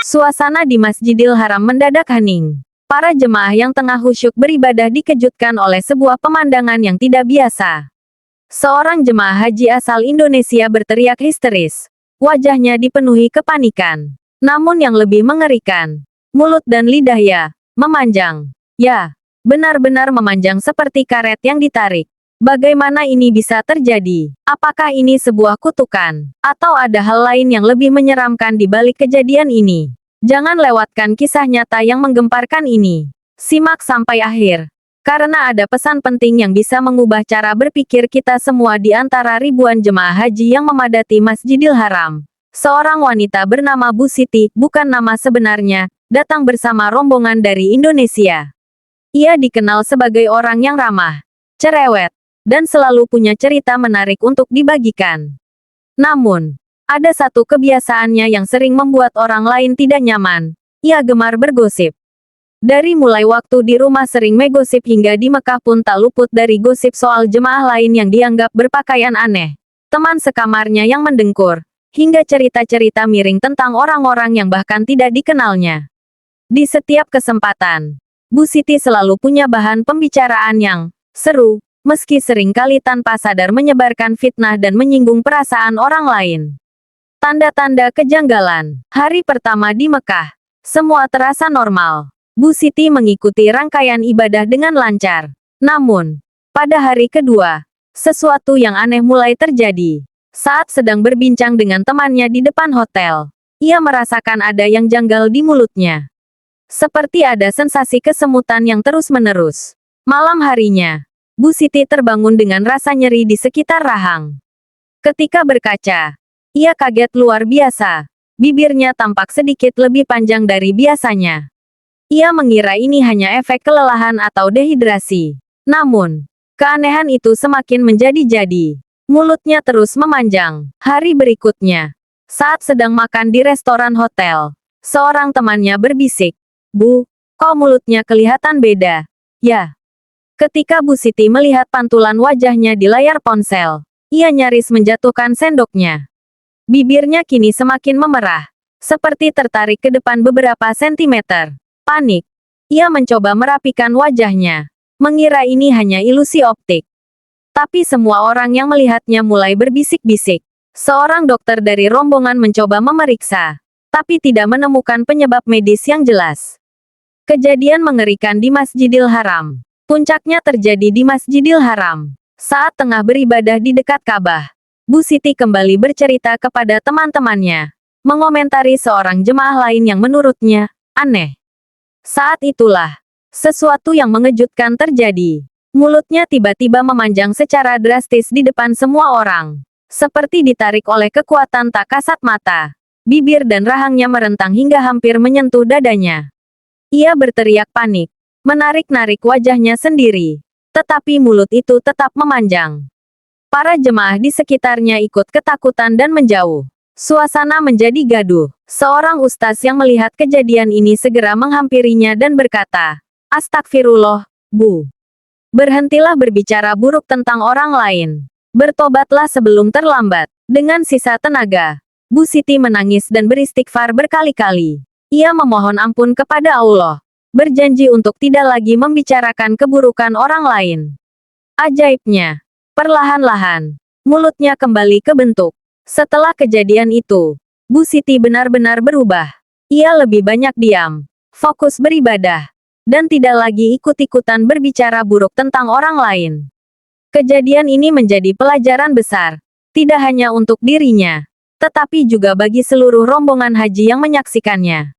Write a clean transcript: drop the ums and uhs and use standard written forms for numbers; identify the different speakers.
Speaker 1: Suasana di Masjidil Haram mendadak hening. Para jemaah yang tengah khusyuk beribadah dikejutkan oleh sebuah pemandangan yang tidak biasa. Seorang jemaah haji asal Indonesia berteriak histeris. Wajahnya dipenuhi kepanikan. Namun yang lebih mengerikan, mulut dan lidahnya memanjang. Ya, benar-benar memanjang seperti karet yang ditarik. Bagaimana ini bisa terjadi? Apakah ini sebuah kutukan? Atau ada hal lain yang lebih menyeramkan di balik kejadian ini? Jangan lewatkan kisah nyata yang menggemparkan ini. Simak sampai akhir. Karena ada pesan penting yang bisa mengubah cara berpikir kita semua di antara ribuan jemaah haji yang memadati Masjidil Haram. Seorang wanita bernama Bu Siti, bukan nama sebenarnya, datang bersama rombongan dari Indonesia. Ia dikenal sebagai orang yang ramah, cerewet, dan selalu punya cerita menarik untuk dibagikan. Namun, ada satu kebiasaannya yang sering membuat orang lain tidak nyaman. Ia gemar bergosip. Dari mulai waktu di rumah sering menggosip hingga di Mekah pun tak luput dari gosip soal jemaah lain yang dianggap berpakaian aneh. Teman sekamarnya yang mendengkur, hingga cerita-cerita miring tentang orang-orang yang bahkan tidak dikenalnya. Di setiap kesempatan, Bu Siti selalu punya bahan pembicaraan yang seru, meski seringkali tanpa sadar menyebarkan fitnah dan menyinggung perasaan orang lain. Tanda-tanda kejanggalan. Hari pertama di Mekah, semua terasa normal. Bu Siti mengikuti rangkaian ibadah dengan lancar. Namun, pada hari kedua, sesuatu yang aneh mulai terjadi. Saat sedang berbincang dengan temannya di depan hotel, ia merasakan ada yang janggal di mulutnya. Seperti ada sensasi kesemutan yang terus-menerus. Malam harinya, Bu Siti terbangun dengan rasa nyeri di sekitar rahang. Ketika berkaca, ia kaget luar biasa. Bibirnya tampak sedikit lebih panjang dari biasanya. Ia mengira ini hanya efek kelelahan atau dehidrasi. Namun, keanehan itu semakin menjadi-jadi. Mulutnya terus memanjang. Hari berikutnya, saat sedang makan di restoran hotel, seorang temannya berbisik, "Bu, kok mulutnya kelihatan beda?" "Ya." Ketika Bu Siti melihat pantulan wajahnya di layar ponsel, ia nyaris menjatuhkan sendoknya. Bibirnya kini semakin memerah, seperti tertarik ke depan beberapa sentimeter. Panik. Ia mencoba merapikan wajahnya, mengira ini hanya ilusi optik. Tapi semua orang yang melihatnya mulai berbisik-bisik. Seorang dokter dari rombongan mencoba memeriksa, tapi tidak menemukan penyebab medis yang jelas. Kejadian mengerikan di Masjidil Haram. Puncaknya terjadi di Masjidil Haram. Saat tengah beribadah di dekat Ka'bah, Bu Siti kembali bercerita kepada teman-temannya, mengomentari seorang jemaah lain yang menurutnya aneh. Saat itulah, sesuatu yang mengejutkan terjadi. Mulutnya tiba-tiba memanjang secara drastis di depan semua orang. Seperti ditarik oleh kekuatan tak kasat mata. Bibir dan rahangnya merentang hingga hampir menyentuh dadanya. Ia berteriak panik, menarik-narik wajahnya sendiri. Tetapi mulut itu tetap memanjang. Para jemaah di sekitarnya ikut ketakutan dan menjauh. Suasana menjadi gaduh. Seorang ustaz yang melihat kejadian ini segera menghampirinya dan berkata, "Astagfirullah, Bu. Berhentilah berbicara buruk tentang orang lain. Bertobatlah sebelum terlambat." Dengan sisa tenaga, Bu Siti menangis dan beristighfar berkali-kali. Ia memohon ampun kepada Allah, berjanji untuk tidak lagi membicarakan keburukan orang lain. Ajaibnya, perlahan-lahan, mulutnya kembali ke bentuk. Setelah kejadian itu, Bu Siti benar-benar berubah. Ia lebih banyak diam, fokus beribadah, dan tidak lagi ikut-ikutan berbicara buruk tentang orang lain. Kejadian ini menjadi pelajaran besar, tidak hanya untuk dirinya, tetapi juga bagi seluruh rombongan haji yang menyaksikannya.